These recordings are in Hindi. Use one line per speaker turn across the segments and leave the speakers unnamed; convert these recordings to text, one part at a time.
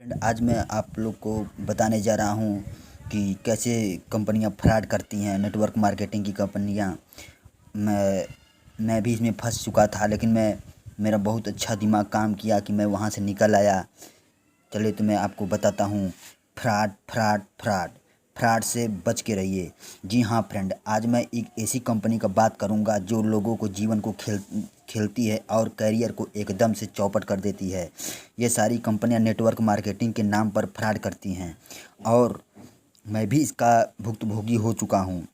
आज मैं आप लोग को बताने जा रहा हूँ कि कैसे कंपनियाँ फ्रॉड करती हैं, नेटवर्क मार्केटिंग की कंपनियाँ। मैं भी इसमें फंस चुका था, लेकिन मेरा बहुत अच्छा दिमाग काम किया कि मैं वहाँ से निकल आया। चलिए तो मैं आपको बताता हूँ। फ्रॉड फ्रॉड फ्रॉड फ्रॉड से बच के रहिए। जी हाँ फ्रेंड, आज मैं एक ऐसी कंपनी का बात करूँगा जो लोगों को जीवन को खेलती है और करियर को एकदम से चौपट कर देती है। ये सारी कंपनियां नेटवर्क मार्केटिंग के नाम पर फ्रॉड करती हैं और मैं भी इसका भुक्तभोगी हो चुका हूँ।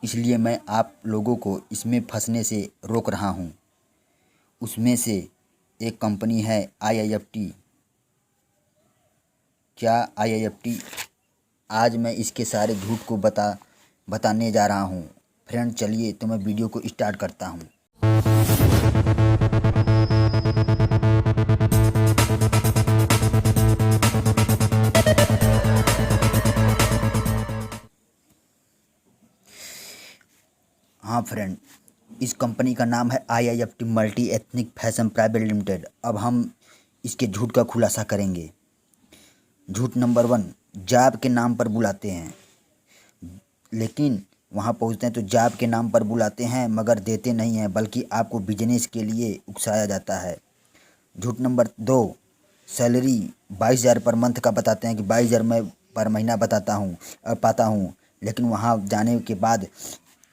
इसलिए मैं आप लोगों को इसमें फंसने से रोक रहा हूँ। उसमें से एक कंपनी है IIFT। क्या IIFT? आज मैं इसके सारे झूठ को बताने जा रहा हूँ। फ्रेंड चलिए तो मैं वीडियो को स्टार्ट करता हूँ। हाँ फ्रेंड, इस कंपनी का नाम है IIFT multi ethnic fashion private limited. अब हम इसके झूठ का खुलासा करेंगे। झूठ नंबर 1, जॉब के नाम पर बुलाते हैं, लेकिन वहाँ पहुँचते हैं तो जॉब के नाम पर बुलाते हैं मगर देते नहीं हैं, बल्कि आपको बिजनेस के लिए उकसाया जाता है। झूठ नंबर 2, सैलरी 22,000 पर मंथ का बताते हैं कि 22,000 मैं पर महीना पाता हूँ, लेकिन वहाँ जाने के बाद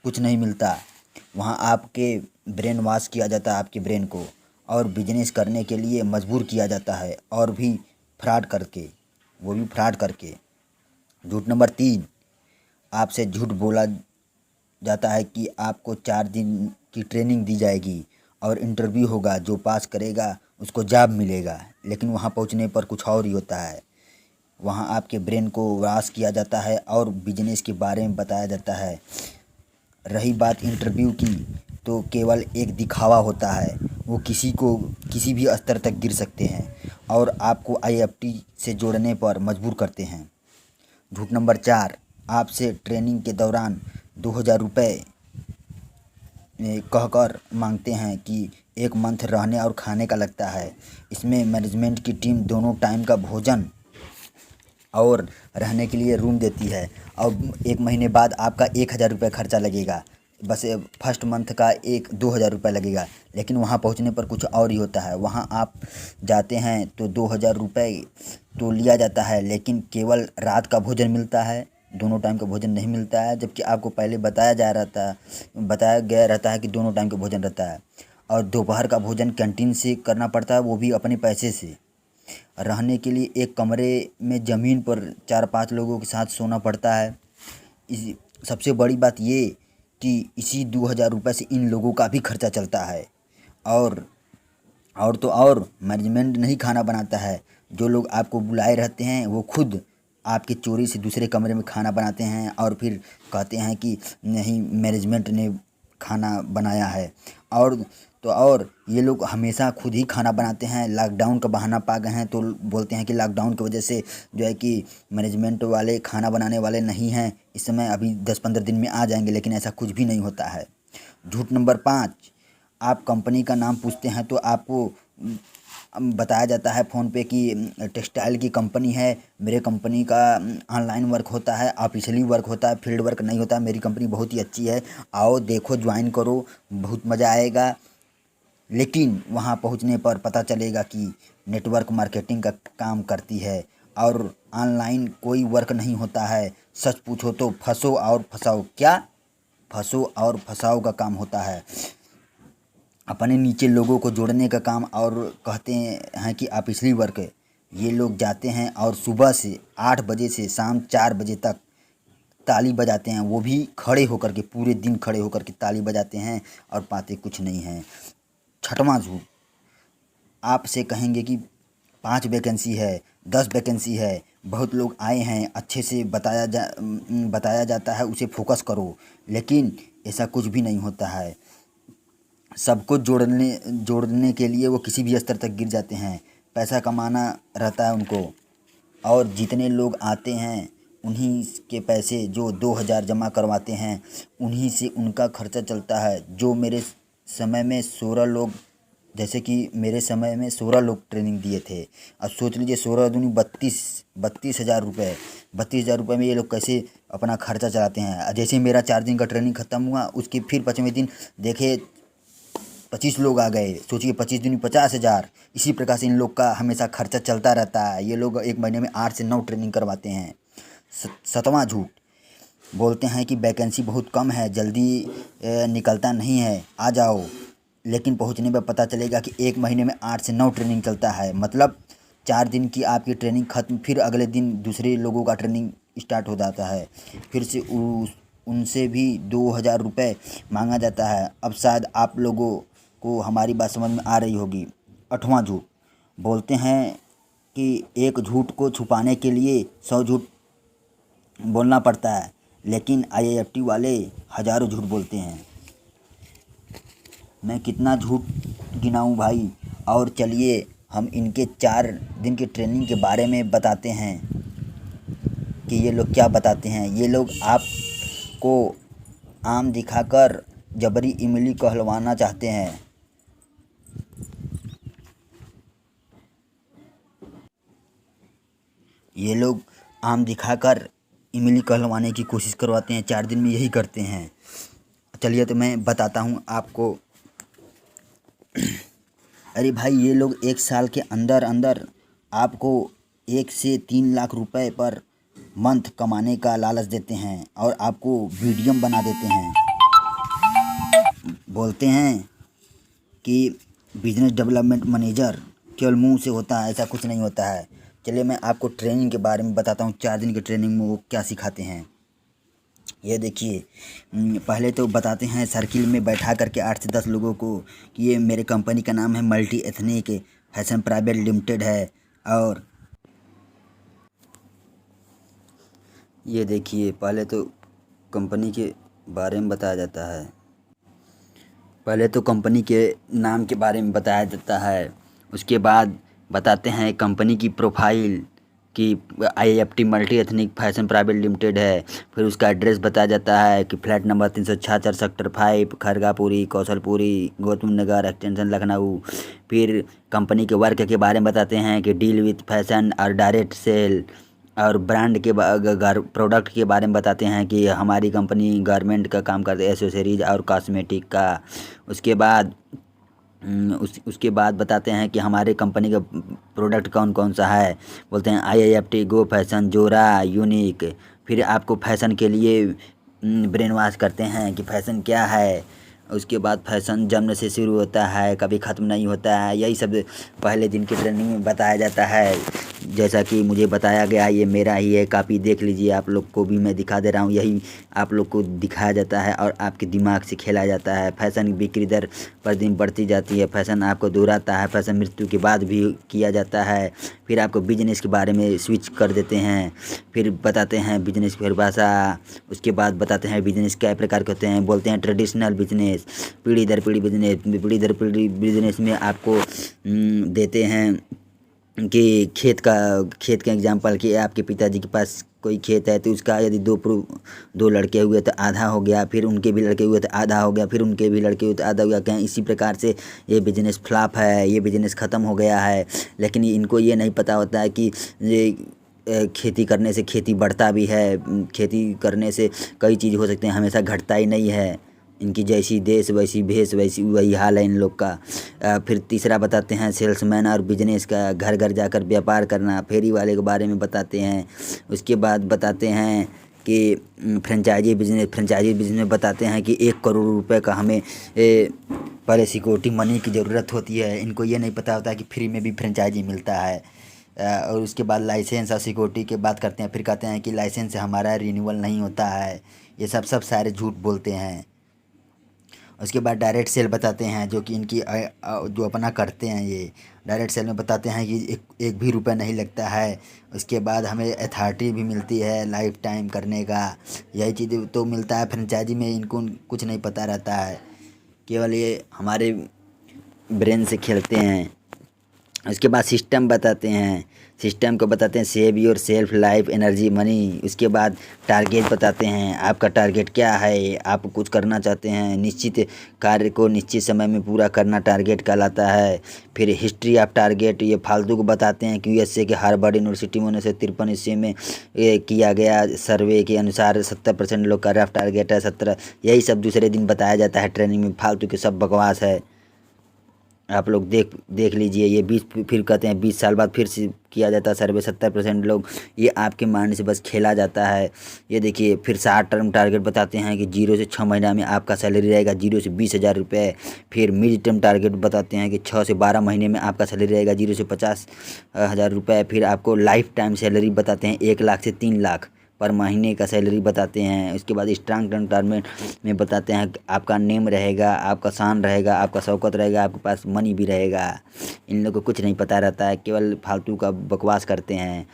कुछ नहीं मिलता। वहाँ आपके ब्रेन वॉश किया जाता है, आपके ब्रेन को, और बिजनेस करने के लिए मजबूर किया जाता है, और भी फ्रॉड करके, वो भी फ्रॉड करके। झूठ नंबर 3, आपसे झूठ बोला जाता है कि आपको 4 दिन की ट्रेनिंग दी जाएगी और इंटरव्यू होगा, जो पास करेगा उसको जॉब मिलेगा, लेकिन वहाँ पहुँचने पर कुछ और ही होता है। वहाँ आपके ब्रेन को वॉश किया जाता है और बिजनेस के बारे में बताया जाता है। रही बात इंटरव्यू की, तो केवल एक दिखावा होता है। वो किसी भी स्तर तक गिर सकते हैं और आपको IIFT से जोड़ने पर मजबूर करते हैं। झूठ नंबर 4, आपसे ट्रेनिंग के दौरान 2,000 रुपये कहकर मांगते हैं कि 1 मंथ रहने और खाने का लगता है। इसमें मैनेजमेंट की टीम दोनों टाइम का भोजन और रहने के लिए रूम देती है, और 1 महीने बाद आपका 1,000 रुपये खर्चा लगेगा। बस फर्स्ट मंथ का 2,000 रुपये लगेगा, लेकिन वहाँ पहुँचने पर कुछ और ही होता है। वहाँ आप जाते हैं तो 2,000 रुपये तो लिया जाता है, लेकिन केवल रात का भोजन मिलता है, दोनों टाइम का भोजन नहीं मिलता है। जबकि आपको पहले बताया गया रहता है कि दोनों टाइम का भोजन रहता है, और दोपहर का भोजन कैंटीन से करना पड़ता है, वो भी अपने पैसे से। रहने के लिए एक कमरे में ज़मीन पर 4-5 लोगों के साथ सोना पड़ता है। सबसे बड़ी बात ये कि इसी 2,000 रुपये से इन लोगों का भी खर्चा चलता है। और मैनेजमेंट नहीं खाना बनाता है। जो लोग आपको बुलाए रहते हैं वो खुद आपके चोरी से दूसरे कमरे में खाना बनाते हैं और फिर कहते हैं कि नहीं, मैनेजमेंट ने खाना बनाया है। और ये लोग हमेशा खुद ही खाना बनाते हैं। लॉकडाउन का बहाना पा गए हैं तो बोलते हैं कि लॉकडाउन की वजह से जो है कि मैनेजमेंट वाले खाना बनाने वाले नहीं हैं, इस समय अभी 10-15 दिन में आ जाएंगे, लेकिन ऐसा कुछ भी नहीं होता है। झूठ नंबर 5, आप कंपनी का नाम पूछते हैं तो आपको बताया जाता है फ़ोन पे कि टेक्सटाइल की कंपनी है, मेरे कंपनी का ऑनलाइन वर्क होता है, ऑफिशियली वर्क होता है, फील्ड वर्क नहीं होता, मेरी कंपनी बहुत ही अच्छी है, आओ देखो, ज्वाइन करो, बहुत मज़ा आएगा। लेकिन वहाँ पहुँचने पर पता चलेगा कि नेटवर्क मार्केटिंग का काम करती है और ऑनलाइन कोई वर्क नहीं होता है। सच पूछो तो फंसो और फंसाओ, क्या फंसो और फंसाओ का काम होता है। अपने नीचे लोगों को जोड़ने का काम, और कहते हैं कि ऑफिशियली वर्क है। ये लोग जाते हैं और सुबह से 8 बजे से शाम 4 बजे तक ताली बजाते हैं, वो भी खड़े होकर के, पूरे दिन खड़े होकर के ताली बजाते हैं और पाते कुछ नहीं हैं। छठवां झूठ, आपसे कहेंगे कि 5 वैकेंसी है, 10 वैकेंसी है, बहुत लोग आए हैं, अच्छे से बताया जाता है, उसे फोकस करो, लेकिन ऐसा कुछ भी नहीं होता है। सबको जोड़ने के लिए वो किसी भी स्तर तक गिर जाते हैं। पैसा कमाना रहता है उनको, और जितने लोग आते हैं उन्हीं के पैसे, जो 2,000 जमा करवाते हैं, उन्हीं से उनका खर्चा चलता है। जो मेरे समय में 16 लोग जैसे कि मेरे समय में 16 लोग ट्रेनिंग दिए थे। अब सोच लीजिए 16 दूनी 32,000 रुपये। 32,000 रुपये में ये लोग कैसे अपना खर्चा चलाते हैं। जैसे ही मेरा 4 दिन का ट्रेनिंग ख़त्म हुआ, उसके फिर 5वें दिन देखे 25 लोग आ गए। सोचिए 25 दूनी 50,000। इसी प्रकार से इन लोग का हमेशा खर्चा चलता रहता है। ये लोग एक महीने में 8 से 9 ट्रेनिंग करवाते हैं। 7वां झूठ, बोलते हैं कि वैकेंसी बहुत कम है, जल्दी निकलता नहीं है, आ जाओ। लेकिन पहुंचने पर पता चलेगा कि एक महीने में 8 से 9 ट्रेनिंग चलता है। मतलब 4 दिन की आपकी ट्रेनिंग ख़त्म, फिर अगले दिन दूसरे लोगों का ट्रेनिंग स्टार्ट हो जाता है। फिर से उनसे भी 2,000 रुपये मांगा जाता है। अब शायद आप लोगों को हमारी बात समझ में आ रही होगी। 8वां झूठ, बोलते हैं कि एक झूठ को छुपाने के लिए 100 झूठ बोलना पड़ता है, लेकिन IIFT वाले हज़ारों झूठ बोलते हैं। मैं कितना झूठ गिनाऊं भाई। और चलिए हम इनके 4 दिन की ट्रेनिंग के बारे में बताते हैं कि ये लोग क्या बताते हैं। ये लोग आपको आम दिखाकर जबरी इमली कहलवाना चाहते हैं। ये लोग आम दिखाकर इमली कहलवाने की कोशिश करवाते हैं। 4 दिन में यही करते हैं। चलिए तो मैं बताता हूँ आपको। अरे भाई, ये लोग 1 साल के अंदर अंदर आपको 1 से 3 लाख रुपए पर मंथ कमाने का लालच देते हैं और आपको वीडियो बना देते हैं। बोलते हैं कि बिजनेस डेवलपमेंट मैनेजर केवल मुंह से होता है, ऐसा कुछ नहीं होता है। चलिए मैं आपको ट्रेनिंग के बारे में बताता हूँ। 4 दिन की ट्रेनिंग में वो क्या सिखाते हैं। ये देखिए, पहले तो बताते हैं सर्किल में बैठा करके 8 से 10 लोगों को कि ये मेरे कंपनी का नाम है multi ethnic fashion private limited है। और ये देखिए, पहले तो कंपनी के बारे में बताया जाता है। पहले तो कंपनी के नाम के बारे में बताया जाता है। उसके बाद बताते हैं कंपनी की प्रोफाइल कि IIFT multi ethnic fashion private limited है। फिर उसका एड्रेस बताया जाता है कि flat number 376 sector 5 Khargapuri Kaushalpuri Gautam Nagar extension Lucknow. फिर कंपनी के वर्क के बारे में बताते हैं कि डील विथ फैशन और डायरेक्ट सेल। और ब्रांड के प्रोडक्ट के बारे में बताते हैं कि हमारी कंपनी गारमेंट का काम करती है, एसेसरीज और कॉस्मेटिक का। उसके बाद उसके बाद बताते हैं कि हमारे कंपनी का प्रोडक्ट कौन कौन सा है। बोलते हैं IIFT गो फैशन जोरा यूनिक। फिर आपको फैशन के लिए ब्रेन वॉश करते हैं कि फैशन क्या है। उसके बाद फैशन जन्म से शुरू होता है, कभी ख़त्म नहीं होता है। यही सब पहले दिन की ट्रेनिंग में बताया जाता है। जैसा कि मुझे बताया गया, ये मेरा ही है, कापी देख लीजिए। आप लोग को भी मैं दिखा दे रहा हूँ। यही आप लोग को दिखाया जाता है और आपके दिमाग से खेला जाता है। फैशन की बिक्री दर पर दिन बढ़ती जाती है। फैशन आपको दोहराता है। फैशन मृत्यु के बाद भी किया जाता है। फिर आपको बिजनेस के बारे में स्विच कर देते हैं। फिर बताते हैं बिजनेस की परिभाषा। उसके बाद बताते हैं बिजनेस क्या प्रकार के होते हैं। बोलते हैं ट्रेडिशनल बिजनेस, पीढ़ी दर पीढ़ी बिजनेस। पीढ़ी दर पीढ़ी बिजनेस में आपको देते हैं कि खेत का एग्जांपल कि आपके पिताजी के पास कोई खेत है तो उसका यदि दो लड़के हुए तो आधा हो गया। फिर उनके भी लड़के हुए तो आधा हो गया। फिर उनके भी लड़के हुए तो आधा हो गया। कहें इसी प्रकार से ये बिजनेस फ्लॉप है, ये बिजनेस ख़त्म हो गया है। लेकिन इनको ये नहीं पता होता है कि ये खेती करने से खेती बढ़ता भी है। खेती करने से कई चीज़ हो सकते हैं, हमेशा घटता ही नहीं है। इनकी जैसी देश वैसी भेष, वैसी वही हाल है इन लोग का। फिर तीसरा बताते हैं सेल्समैन और बिजनेस का, घर घर जाकर व्यापार करना। फेरी वाले के बारे में बताते हैं। उसके बाद बताते हैं कि फ्रेंचाइजी बिजनेस में बताते हैं कि 1 करोड़ रुपए का हमें पहले सिक्योरिटी मनी की ज़रूरत होती है। इनको ये नहीं पता होता है कि फ्री में भी फ्रेंचाइजी मिलता है। और उसके बाद लाइसेंस और सिक्योरिटी की बात करते हैं। फिर कहते हैं कि लाइसेंस से हमारा रिन्यूअल नहीं होता है। ये सब सारे झूठ बोलते हैं। उसके बाद डायरेक्ट सेल बताते हैं, जो कि इनकी जो अपना करते हैं। ये डायरेक्ट सेल में बताते हैं कि एक भी रुपया नहीं लगता है। उसके बाद हमें अथॉरिटी भी मिलती है लाइफ टाइम करने का। यही चीज़ तो मिलता है फ्रेंचाइजी में। इनको कुछ नहीं पता रहता है, केवल ये हमारे ब्रेन से खेलते हैं। उसके बाद सिस्टम बताते हैं, सिस्टम को बताते हैं save your self life energy money. उसके बाद टारगेट बताते हैं, आपका टारगेट क्या है, आप कुछ करना चाहते हैं, निश्चित कार्य को निश्चित समय में पूरा करना टारगेट कहलाता है। फिर हिस्ट्री ऑफ टारगेट, ये फालतू को बताते हैं कि यूएसए के हार्वर्ड यूनिवर्सिटी में 1953 ईस्वी में किया गया सर्वे के अनुसार 70% लोग का रफ टारगेट है 17। यही सब दूसरे दिन बताया जाता है ट्रेनिंग में, फालतू के सब बकवास है। आप लोग देख देख लीजिए। ये 20 फिर कहते हैं 20 साल बाद फिर से किया जाता है सर्वे 70% लोग, ये आपके माइंड से बस खेला जाता है। ये देखिए फिर 60 टर्म टारगेट बताते हैं कि 0 से 6 महीना में आपका सैलरी रहेगा 0 से 20,000 रुपये। फिर मिड टर्म टारगेट बताते हैं कि 6 से 12 महीने में आपका सैलरी रहेगा 0 से 50,000 रुपये। फिर आपको लाइफ टाइम सैलरी बताते हैं 1 लाख से 3 लाख पर महीने का सैलरी बताते हैं। उसके बाद स्ट्रांग टर्म टारगेट में बताते हैं कि आपका नेम रहेगा, आपका शान रहेगा, आपका शौकत रहेगा, आपके पास मनी भी रहेगा। इन लोगों को कुछ नहीं पता रहता है, केवल फालतू का बकवास करते हैं,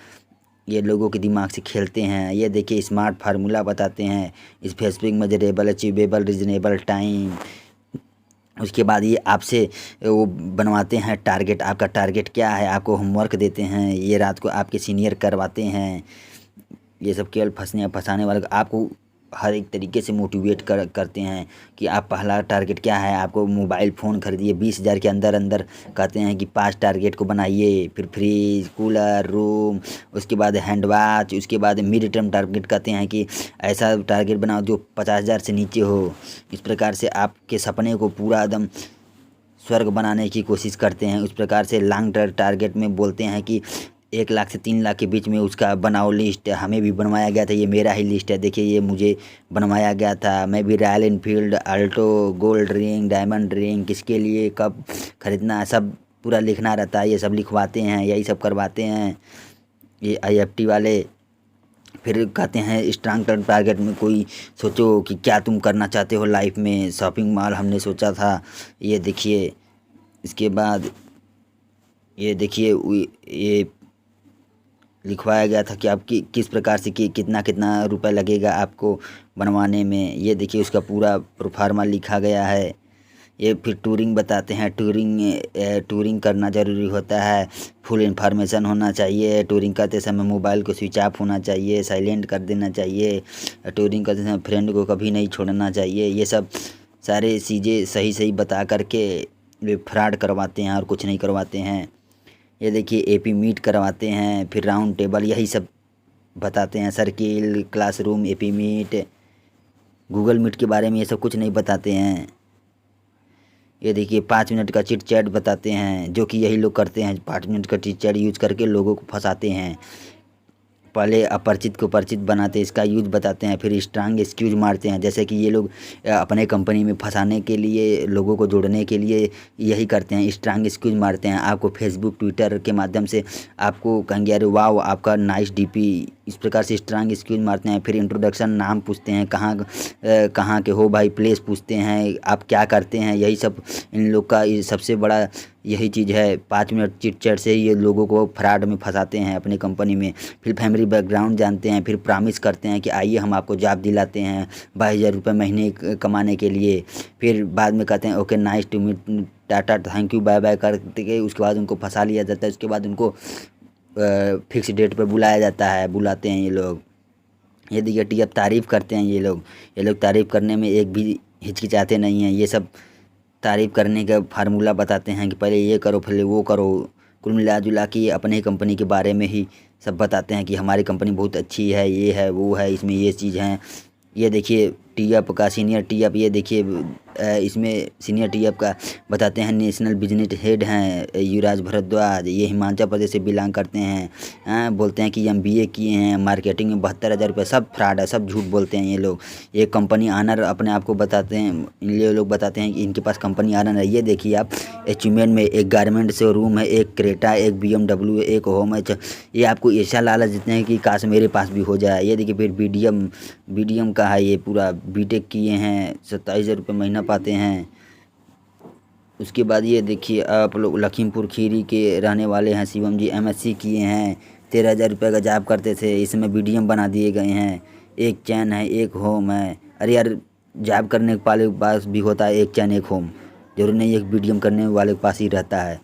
ये लोगों के दिमाग से खेलते हैं। ये देखिए स्मार्ट फार्मूला बताते हैं, specific measurable achievable reasonable time. उसके बाद ये आपसे वो बनवाते हैं टारगेट, आपका टारगेट क्या है, आपको होमवर्क देते हैं, ये रात को आपके सीनियर करवाते हैं। ये सब केवल फंसाने वाले, आपको हर एक तरीके से मोटिवेट करते हैं कि आप पहला टारगेट क्या है, आपको मोबाइल फ़ोन खरीदिए 20,000 के अंदर अंदर। कहते हैं कि 5 टारगेट को बनाइए, फिर फ्रिज कूलर रूम, उसके बाद हैंड वॉच। उसके बाद मिड टर्म टारगेट कहते हैं कि ऐसा टारगेट बनाओ जो 50,000 से नीचे हो। इस प्रकार से आपके सपने को पूरा एकदम स्वर्ग बनाने की कोशिश करते हैं। उस प्रकार से लॉन्ग टर्म टारगेट में बोलते हैं कि 1 लाख से 3 लाख के बीच में उसका बनाओ लिस्ट। हमें भी बनवाया गया था, ये मेरा ही लिस्ट है, देखिए ये मुझे बनवाया गया था। मैं भी royal Enfield Alto gold ring diamond ring किसके लिए कब खरीदना सब पूरा लिखना रहता है। ये सब लिखवाते हैं, यही सब करवाते हैं ये IFT वाले। फिर कहते हैं स्ट्रांग टर्म टारगेट में कोई सोचो कि क्या तुम करना चाहते हो लाइफ में। शॉपिंग मॉल हमने सोचा था, ये देखिए। इसके बाद ये देखिए ये लिखवाया गया था कि आप किस प्रकार से कि कितना कितना रुपए लगेगा आपको बनवाने में। ये देखिए उसका पूरा प्रोफार्मा लिखा गया है। ये फिर टूरिंग बताते हैं, टूरिंग करना ज़रूरी होता है, फुल इन्फॉर्मेशन होना चाहिए। टूरिंग करते समय मोबाइल को स्विच ऑफ होना चाहिए, साइलेंट कर देना चाहिए। टूरिंग करते समय फ्रेंड को कभी नहीं छोड़ना चाहिए। ये सब सारे चीज़ें सही सही बता करके वे फ्रॉड करवाते हैं और कुछ नहीं करवाते हैं। ये देखिए AP मीट करवाते हैं, फिर राउंड टेबल, यही सब बताते हैं। Circle classroom AP meet, Google meet के बारे में ये सब कुछ नहीं बताते हैं। ये देखिए 5 मिनट का चिट चैट बताते हैं, जो कि यही लोग करते हैं, 5 मिनट का चिट चैट यूज़ करके लोगों को फंसाते हैं। पहले अपरिचित को परिचित बनाते हैं, इसका यूज बताते हैं। फिर स्ट्रांग एक्सक्यूज मारते हैं, जैसे कि ये लोग अपने कंपनी में फंसाने के लिए, लोगों को जोड़ने के लिए यही करते हैं, स्ट्रांग एक्सक्यूज मारते हैं। आपको फेसबुक ट्विटर के माध्यम से आपको कहेंगे अरे वाह आपका नाइस DP, इस प्रकार से स्ट्रांग एक्सक्यूज मारते हैं। फिर इंट्रोडक्शन, नाम पूछते हैं, कहाँ के हो भाई, प्लेस पूछते हैं, आप क्या करते हैं। यही सब इन लोग का सबसे बड़ा यही चीज़ है। 5 मिनट चिट चैट से ये लोगों को फ्रॉड में फंसाते हैं अपनी कंपनी में। फिर फैमिली बैकग्राउंड जानते हैं, फिर प्रॉमिस करते हैं कि आइए हम आपको जॉब दिलाते हैं 22,000 रुपये महीने कमाने के लिए। फिर बाद में कहते हैं okay nice to meet, tata thank you bye bye करके उसके बाद उनको फंसा लिया जाता है। उसके बाद उनको फिक्स डेट पर बुलाया जाता है, बुलाते हैं ये लोग। ये देखिए TF तारीफ़ करते हैं ये लोग तारीफ़ करने में एक भी हिचकिचाते नहीं हैं। ये सब तारीफ़ करने का फार्मूला बताते हैं कि पहले ये करो फिर वो करो। कुल मिला जुला के अपने ही कंपनी के बारे में ही सब बताते हैं कि हमारी कंपनी बहुत अच्छी है, ये है वो है, इसमें ये चीज़ हैं। ये देखिए TF का सीनियर TF, ये देखिए इसमें सीनियर TF का बताते हैं। नेशनल बिजनेस हेड हैं युवराज भारद्वाज, ये हिमाचल प्रदेश से बिलोंग करते हैं। बोलते हैं कि MBA किए हैं, मार्केटिंग में 72,000 रुपये, सब फ्रॉड है, सब झूठ बोलते हैं ये लोग। ये कंपनी ऑनर अपने आप को बताते हैं, ये लोग बताते हैं कि इनके पास कंपनी ऑनर है। ये देखिए आप अचीवमेंट में एक गारमेंट शोरूम है, एक क्रेटा, एक BMW है, एक होम है। ये आपको ऐसा लालच देते हैं कि काश मेरे पास भी हो जाए। ये देखिए फिर BDM का है, ये पूरा BTech किए हैं, 27,000 रुपये महीना पाते हैं। उसके बाद ये देखिए आप लोग लखीमपुर खीरी के रहने वाले हैं शिवम जी, MSc किए हैं, 13,000 रुपये का जॉब करते थे, इसमें BDM बना दिए गए हैं। एक चैन है, एक होम है। अरे यार जॉब करने वाले के पास भी होता है एक चैन एक होम, जरूरी नहीं एक BDM करने वाले के पास ही रहता है।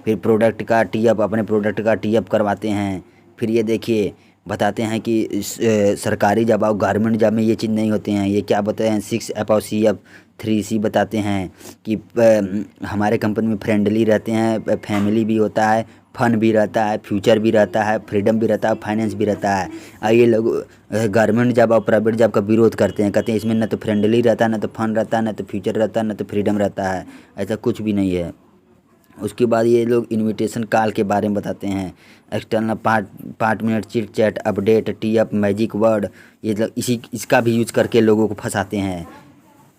फिर प्रोडक्ट का टी अप, अपने प्रोडक्ट का टी अप करवाते हैं। फिर ये देखिए बताते हैं कि सरकारी जॉब और गवर्नमेंट जॉब में ये चीज़ नहीं होते हैं। ये क्या बताते हैं 6 F और CF 3C बताते हैं कि हमारे कंपनी में फ्रेंडली रहते हैं, फैमिली भी होता है, फन भी रहता है, फ्यूचर भी रहता है, फ्रीडम भी रहता है, फाइनेंस भी रहता है। और ये लोग गवर्नमेंट जॉब और प्राइवेट जॉब का विरोध करते हैं, कहते हैं इसमें ना तो फ्रेंडली रहता है, ना तो फन रहता है, ना तो फ्यूचर रहता है, ना तो फ्रीडम रहता है। ऐसा कुछ भी नहीं है। उसके बाद ये लोग इनविटेशन कॉल के बारे में बताते हैं। External 5 minute chit chat, update, T up, magic word, ये लोग इसका भी यूज करके लोगों को फंसाते हैं।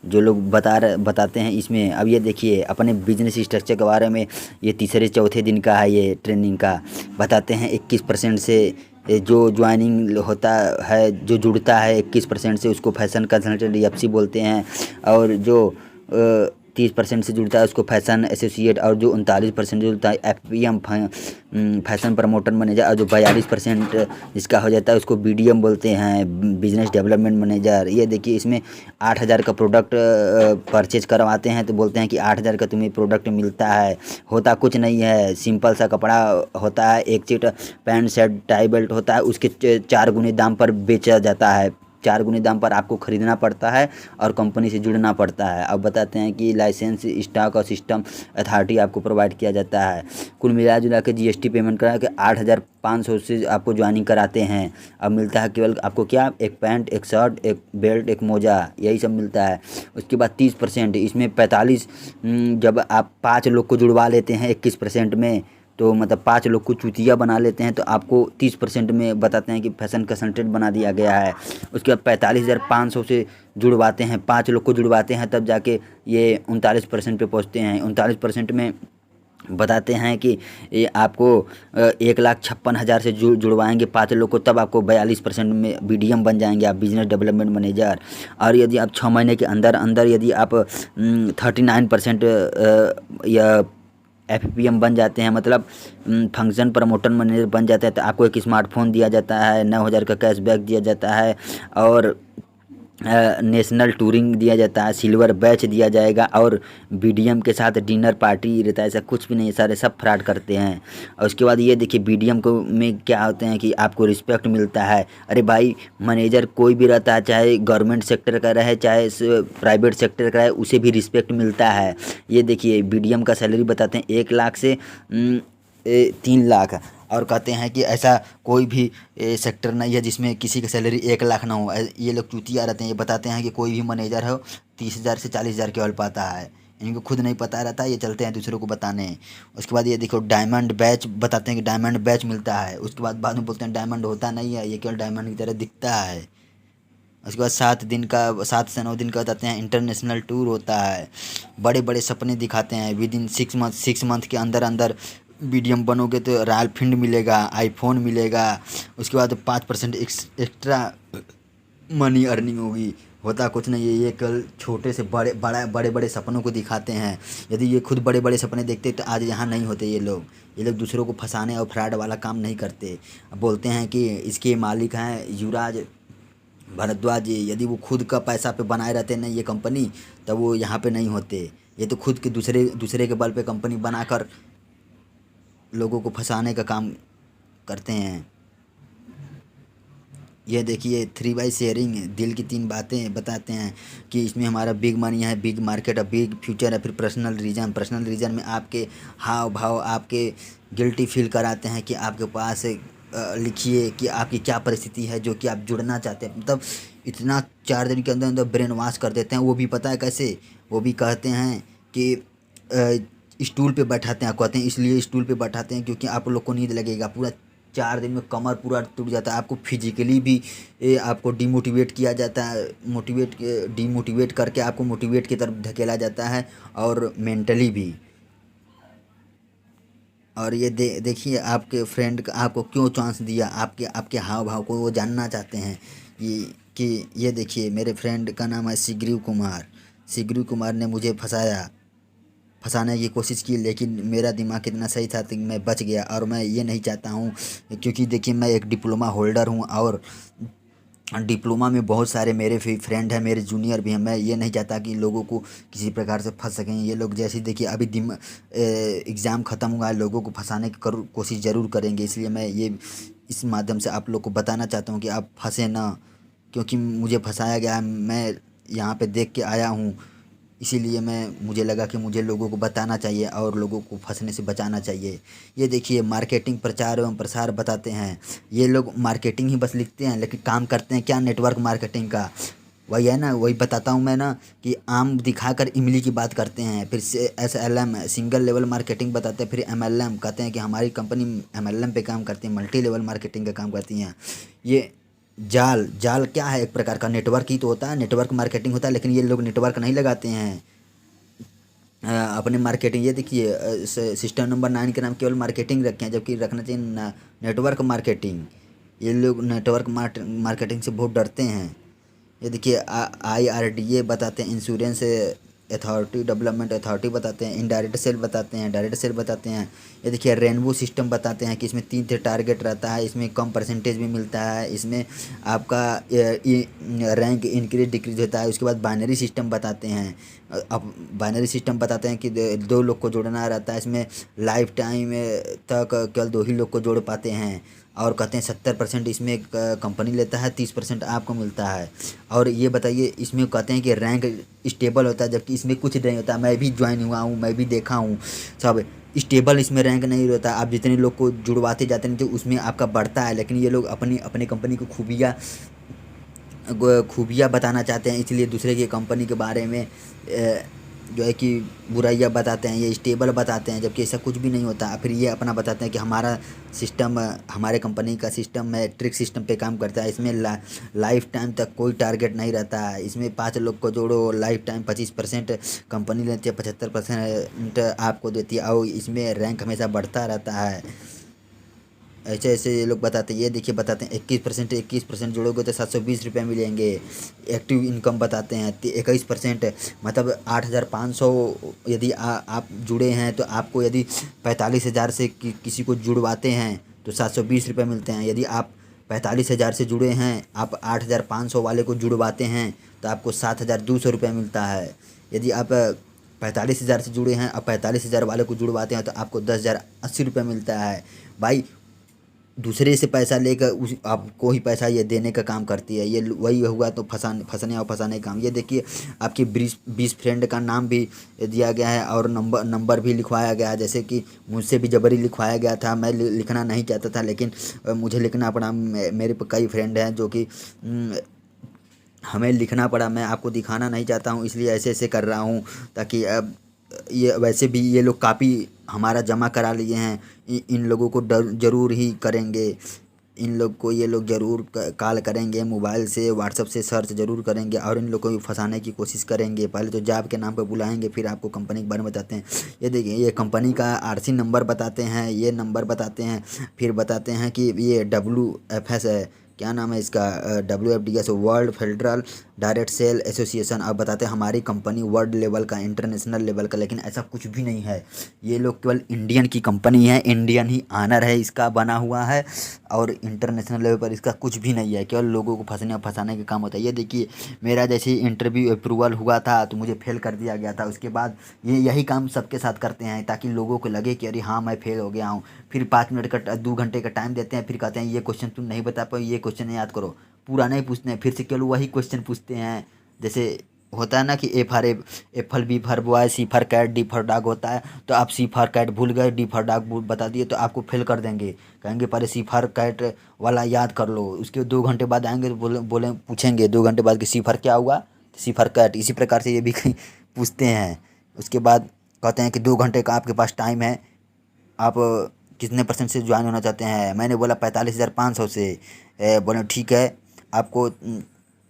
जो लोग बताते हैं इसमें। अब ये देखिए अपने बिजनेस स्ट्रक्चर के बारे में, ये तीसरे चौथे दिन का है ये ट्रेनिंग का। बताते हैं 21% से जो ज्वाइनिंग होता है, जो जुड़ता है 21% से, उसको फैशन कंसल्टेंट EFC बोलते हैं। और जो 30% से जुड़ता है उसको फैशन एसोसिएट। और जो 39% जुड़ता है FPM, फैशन प्रमोटर मैनेजर। और जो 42% इसका हो जाता है उसको BDM बोलते हैं, बिजनेस डेवलपमेंट मैनेजर। ये देखिए इसमें 8,000 का प्रोडक्ट परचेज करवाते हैं तो बोलते हैं कि 8,000 का तुम्हें प्रोडक्ट मिलता है। होता कुछ नहीं है, सिंपल सा कपड़ा होता है, एक cheat pant shirt tie belt होता है, उसके 4 गुने दाम पर बेचा जाता है। 4 गुने दाम पर आपको ख़रीदना पड़ता है और कंपनी से जुड़ना पड़ता है। अब बताते हैं कि लाइसेंस, स्टॉक और सिस्टम अथॉरिटी आपको प्रोवाइड किया जाता है। कुल मिला जुला के GST पेमेंट करा के 8,500 से आपको ज्वाइनिंग कराते हैं। अब मिलता है केवल आपको क्या, एक पैंट, एक शर्ट, एक बेल्ट, एक मोजा, यही सब मिलता है। उसके बाद 30% इसमें 45, जब आप 5 लोग को जुड़वा लेते हैं 21% में, तो मतलब 5 लोग को चूतिया बना लेते हैं तो आपको 30% में बताते हैं कि फैशन कंसल्टेंट बना दिया गया है। उसके बाद 45,500 से जुड़वाते हैं, 5 लोग को जुड़वाते हैं, तब जाके ये 39% पे पहुंचते हैं। 39% में बताते हैं कि ये आपको 1,56,000 से जुड़वाएंगे 5 लोग को, तब आपको 42% में BDM बन जाएंगे आप, बिजनेस डेवलपमेंट मैनेजर। और यदि आप 6 महीने के अंदर अंदर यदि आप 39% या FPM बन जाते हैं, मतलब फंक्शन प्रमोटर मैनेजर बन जाता है, तो आपको एक स्मार्टफोन दिया जाता है, 9,000 का कैशबैक दिया जाता है, और नेशनल टूरिंग दिया जाता है, सिल्वर बैच दिया जाएगा, और BDM के साथ डिनर पार्टी रहता है। ऐसा कुछ भी नहीं, सारे सब फ्रॉड करते हैं। और उसके बाद ये देखिए BDM को में क्या होते हैं कि आपको रिस्पेक्ट मिलता है। अरे भाई, मैनेजर कोई भी रहता है, चाहे गवर्नमेंट सेक्टर का रहे चाहे प्राइवेट सेक्टर का रहे, उसे भी रिस्पेक्ट मिलता है। ये देखिए BDM का सैलरी बताते हैं 1 लाख से 3 लाख। और कहते हैं कि ऐसा कोई भी सेक्टर नहीं है जिसमें किसी की सैलरी 1 लाख ना हो। ये लोग चूतिया रहते हैं। ये बताते हैं कि कोई भी मैनेजर हो 30,000 से 40,000 केवल पाता है। इनको खुद नहीं पता रहता, ये चलते हैं दूसरों को बताने। उसके बाद ये देखो डायमंड बैच बताते हैं कि डायमंड बैच मिलता है। उसके बाद में बोलते हैं डायमंड होता नहीं है, ये केवल डायमंड की तरह दिखता है। उसके बाद 7 से 9 दिन का बताते हैं इंटरनेशनल टूर होता है। बड़े बड़े सपने दिखाते हैं। विदिन 6 मंथ के अंदर अंदर BDM बनोगे तो रॉयल फील्ड मिलेगा, आईफोन मिलेगा। उसके बाद 5% एक्स्ट्रा मनी अर्निंग होगी। होता कुछ नहीं है, ये कल छोटे से बड़े बड़े सपनों को दिखाते हैं। यदि ये खुद बड़े बड़े सपने देखते तो आज यहाँ नहीं होते। ये लोग दूसरों को फंसाने और फ्रॉड वाला काम नहीं करते। अब बोलते हैं कि इसके मालिक हैं युवराज भारद्वाज जी। यदि वो खुद का पैसा पे बनाए रहते ना ये कंपनी, तब वो यहाँ पे नहीं होते। ये तो खुद के दूसरे के बल पे कंपनी बनाकर लोगों को फंसाने का काम करते हैं। यह देखिए 3 बाई शेयरिंग, दिल की 3 बातें बताते हैं कि इसमें हमारा बिग मनी है, बिग मार्केट है, बिग फ्यूचर है। फिर पर्सनल रीजन में आपके हाव भाव, आपके गिल्टी फील कराते हैं कि आपके पास लिखिए कि आपकी क्या परिस्थिति है जो कि आप जुड़ना चाहते हैं। मतलब इतना 4 दिन के अंदर अंदर ब्रेन वॉश कर देते हैं। वो भी पता है कैसे, वो भी कहते हैं कि स्टूल पे बैठाते हैं। कहते हैं इसलिए स्टूल पे बैठाते हैं क्योंकि आप लोग को नींद लगेगा। पूरा 4 दिन में कमर पूरा टूट जाता है। आपको फिजिकली भी आपको डिमोटिवेट किया जाता है, डिमोटिवेट करके आपको मोटिवेट की तरफ धकेला जाता है, और मेंटली भी। और ये देखिए आपके फ्रेंड का आपको क्यों चांस दिया, आपके हाव भाव को वो जानना चाहते हैं। ये देखिए मेरे फ्रेंड का नाम है सिग्रीव कुमार ने मुझे फंसाने की कोशिश की, लेकिन मेरा दिमाग इतना सही था कि मैं बच गया। और मैं ये नहीं चाहता हूँ, क्योंकि देखिए मैं एक डिप्लोमा होल्डर हूँ और डिप्लोमा में बहुत सारे मेरे फ्रेंड हैं, मेरे जूनियर भी हैं। मैं ये नहीं चाहता कि लोगों को किसी प्रकार से फंस सकें ये लोग। जैसे देखिए अभी एग्ज़ाम ख़त्म हुआ है, लोगों को फंसाने की कोशिश ज़रूर करेंगे। इसलिए मैं ये इस माध्यम से आप लोग को बताना चाहता हूँ कि आप फंसे ना, क्योंकि मुझे फंसाया गया है। मैं यहाँ पे देख के आया हूँ, इसीलिए मुझे लगा कि मुझे लोगों को बताना चाहिए और लोगों को फंसने से बचाना चाहिए। ये देखिए मार्केटिंग, प्रचार एवं प्रसार बताते हैं। ये लोग मार्केटिंग ही बस लिखते हैं, लेकिन काम करते हैं क्या, नेटवर्क मार्केटिंग का। वही है ना, वही बताता हूँ मैं ना कि आम दिखाकर इमली की बात करते हैं। फिर से SLM सिंगल लेवल मार्केटिंग बताते हैं। फिर MLM कहते हैं कि हमारी कंपनी MLM पे काम करती है, मल्टी लेवल मार्केटिंग का काम करती हैं। ये जाल जाल क्या है, एक प्रकार का नेटवर्क ही तो होता है, नेटवर्क मार्केटिंग होता है। लेकिन ये लोग नेटवर्क नहीं लगाते हैं अपने मार्केटिंग। ये देखिए सिस्टम नंबर 9 के नाम केवल मार्केटिंग रखे हैं, जबकि रखना चाहिए नेटवर्क मार्केटिंग। ये लोग नेटवर्क मार्केटिंग से बहुत डरते हैं। ये देखिए IRDA बताते हैं, इंश्योरेंस अथॉरिटी, डेवलपमेंट अथॉरिटी बताते हैं, इनडायरेक्ट सेल बताते हैं, डायरेक्ट सेल बताते हैं। ये देखिए रेनबो सिस्टम बताते हैं कि इसमें 3 टारगेट रहता है, इसमें कम परसेंटेज भी मिलता है, इसमें आपका रैंक इंक्रीज डिक्रीज होता है। उसके बाद बाइनरी सिस्टम बताते हैं। अब बाइनरी सिस्टम बताते हैं कि 2 लोग को जोड़ना रहता है। इसमें लाइफ टाइम तक केवल 2 ही लोग को जोड़ पाते हैं। और कहते हैं 70% इसमें कंपनी लेता है, 30% आपको मिलता है। और ये बताइए इसमें कहते हैं कि रैंक स्टेबल होता है, जबकि इसमें कुछ नहीं होता। मैं भी ज्वाइन हुआ हूँ, मैं भी देखा हूँ, सब स्टेबल इसमें रैंक नहीं होता। आप जितने लोग को जुड़वाते जाते हैं तो उसमें आपका बढ़ता है। लेकिन ये लोग अपनी अपनी कंपनी को खूबियाँ बताना चाहते हैं, इसलिए दूसरे की कंपनी के बारे में जो है कि बुराइयाँ बताते हैं, ये स्टेबल बताते हैं, जबकि ऐसा कुछ भी नहीं होता। फिर ये अपना बताते हैं कि हमारा सिस्टम, हमारे कंपनी का सिस्टम मैट्रिक सिस्टम पे काम करता है। इसमें लाइफ टाइम तक कोई टारगेट नहीं रहता है। इसमें 5 लोग को जोड़ो, लाइफ टाइम 25% कंपनी लेती है, 75% आपको देती है, और इसमें रैंक हमेशा बढ़ता रहता है। ऐसे ऐसे ये लोग बताते हैं। ये देखिए बताते हैं 21% जोड़ोगे तो 720 रुपये मिलेंगे। एक्टिव इनकम बताते हैं 21%, मतलब 8,500। यदि आप जुड़े हैं तो आपको यदि 45,000 से किसी को जुड़वाते हैं तो 720 रुपये मिलते हैं। यदि आप 45,000 से जुड़े हैं, आप 8,500 वाले को जुड़वाते हैं तो आपको 7,200 रुपये मिलता है। यदि आप 45,000 से जुड़े हैं और 45,000 वाले को जुड़वाते हैं तो आपको 10,080 रुपये मिलता है। भाई दूसरे से पैसा लेकर उस आपको ही पैसा ये देने का काम करती है। ये वही हुआ तो फंसने और फंसाने का काम। ये देखिए आपके 20 फ्रेंड का नाम भी दिया गया है और नंबर भी लिखवाया गया है। जैसे कि मुझसे भी जबरी लिखवाया गया था, मैं लिखना नहीं चाहता था, लेकिन मुझे लिखना पड़ा। मेरे पे कई फ्रेंड हैं जो कि हमें लिखना पड़ा। मैं आपको दिखाना नहीं चाहता हूँ, इसलिए ऐसे ऐसे कर रहा हूँ, ताकि अब ये वैसे भी ये लोग कापी हमारा जमा करा लिए हैं। इन लोगों को ज़रूर ही करेंगे। इन लोग को ये लोग ज़रूर कॉल करेंगे, मोबाइल से व्हाट्सएप से सर्च ज़रूर करेंगे और इन लोग को फंसाने की कोशिश करेंगे। पहले तो जॉब के नाम पर बुलाएंगे, फिर आपको कंपनी के बारे में बताते हैं। ये देखिए ये कंपनी का RC नंबर बताते हैं, ये नंबर बताते हैं। फिर बताते हैं कि ये WFS है, क्या नाम है इसका, WFDS world federal direct sell association. अब बताते हैं हमारी कंपनी वर्ल्ड लेवल का, इंटरनेशनल लेवल का, लेकिन ऐसा कुछ भी नहीं है। ये लोग केवल इंडियन की कंपनी है, इंडियन ही आनर है इसका बना हुआ है, और इंटरनेशनल लेवल पर इसका कुछ भी नहीं है। केवल लोगों को फंसने और फंसाने का काम होता है। ये देखिए मेरा जैसे इंटरव्यू अप्रूवल हुआ था तो मुझे फेल कर दिया गया था। उसके बाद ये यही काम सबके साथ करते हैं, ताकि लोगों को लगे कि अरे हाँ मैं फेल हो गया हूँ। फिर 5 मिनट का 2 घंटे का टाइम देते हैं, फिर कहते हैं ये क्वेश्चन तुम नहीं बता पाओ, ये क्वेश्चन याद करो। पूरा नहीं पूछते हैं, फिर से केवल वही क्वेश्चन पूछते हैं। जैसे होता है ना कि एफल B for boy, C for cat, D for dog होता है। तो आप सी फॉर कैट भूल गए, डी फॉर डॉग बता दिए तो आपको फेल कर देंगे। कहेंगे पहले सी फॉर कैट वाला याद कर लो। उसके 2 घंटे बाद आएंगे तो बोले पूछेंगे 2 घंटे बाद कि सी फॉर क्या हुआ, सी फॉर कैट। इसी प्रकार से ये भी पूछते हैं। उसके बाद कहते हैं कि 2 घंटे का आपके पास टाइम है, आप कितने % से ज्वाइन होना चाहते हैं। मैंने बोला 45,500 से। बोले ठीक है, आपको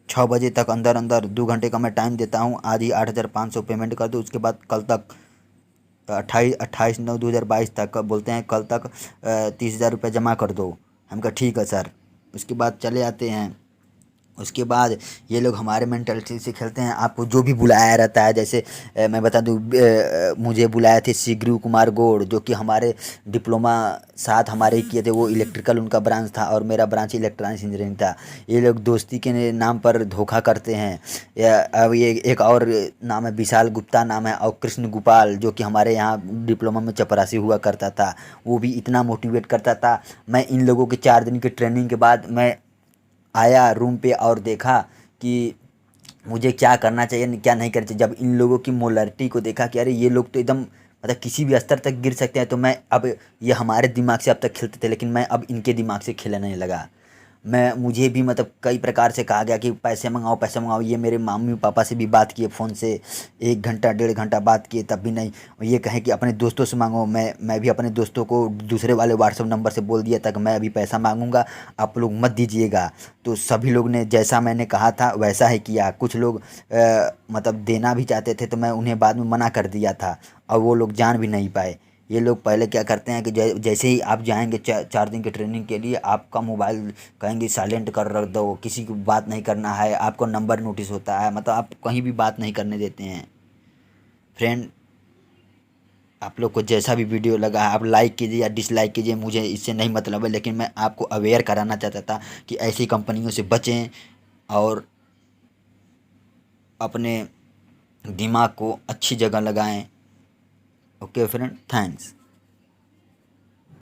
6 बजे तक अंदर अंदर 2 घंटे का मैं टाइम देता हूँ, आधी 8,500 पेमेंट कर दो। उसके बाद कल तक 28/9/2022 तक, बोलते हैं कल तक 30,000 रुपये जमा कर दो। हम कहा ठीक है सर। उसके बाद चले आते हैं, उसके बाद ये लोग हमारे मेंटालिटी से खेलते हैं। आपको जो भी बुलाया रहता है, जैसे मैं बता दूँ, मुझे बुलाए थे शिग्रू कुमार गौड़, जो कि हमारे डिप्लोमा साथ हमारे ही किए थे। वो इलेक्ट्रिकल उनका ब्रांच था और मेरा ब्रांच इलेक्ट्रॉनिक्स इंजीनियरिंग था। ये लोग दोस्ती के नाम पर धोखा करते हैं। अब ये एक और नाम है, विशाल गुप्ता नाम है, और कृष्ण गोपाल, जो कि हमारे यहाँ डिप्लोमा में चपरासी हुआ करता था। वो भी इतना मोटिवेट करता था। मैं इन लोगों के 4 दिन की ट्रेनिंग के बाद मैं आया रूम पे और देखा कि मुझे क्या करना चाहिए, क्या नहीं करना चाहिए। जब इन लोगों की मोलरिटी को देखा कि अरे ये लोग तो एकदम मतलब किसी भी स्तर तक गिर सकते हैं, तो मैं अब, ये हमारे दिमाग से अब तक खेलते थे, लेकिन मैं अब इनके दिमाग से खेलने लगा। मुझे भी मतलब कई प्रकार से कहा गया कि पैसे मंगाओ, पैसे मंगाओ। ये मेरे मम्मी पापा से भी बात किए फ़ोन से, 1 घंटा 1.5 घंटा बात किए, तब भी नहीं। और ये कहें कि अपने दोस्तों से मांगो। मैं भी अपने दोस्तों को दूसरे वाले व्हाट्सएप नंबर से बोल दिया था कि मैं अभी पैसा मांगूंगा, आप लोग मत दीजिएगा। तो सभी लोग ने जैसा मैंने कहा था वैसा ही किया। कुछ लोग मतलब देना भी चाहते थे, तो मैं उन्हें बाद में मना कर दिया था और वो लोग जान भी नहीं पाए। ये लोग पहले क्या करते हैं कि जैसे ही आप जाएंगे 4 दिन की ट्रेनिंग के लिए, आपका मोबाइल कहेंगे साइलेंट कर रख दो, किसी की बात नहीं करना है, आपको नंबर नोटिस होता है, मतलब आप कहीं भी बात नहीं करने देते हैं। फ्रेंड, आप लोग को जैसा भी वीडियो लगा है आप लाइक कीजिए या डिसलाइक कीजिए, मुझे इससे नहीं मतलब है, लेकिन मैं आपको अवेयर कराना चाहता था कि ऐसी कंपनियों से बचें और अपने दिमाग को अच्छी जगह लगाएं। Okay friend, thanks.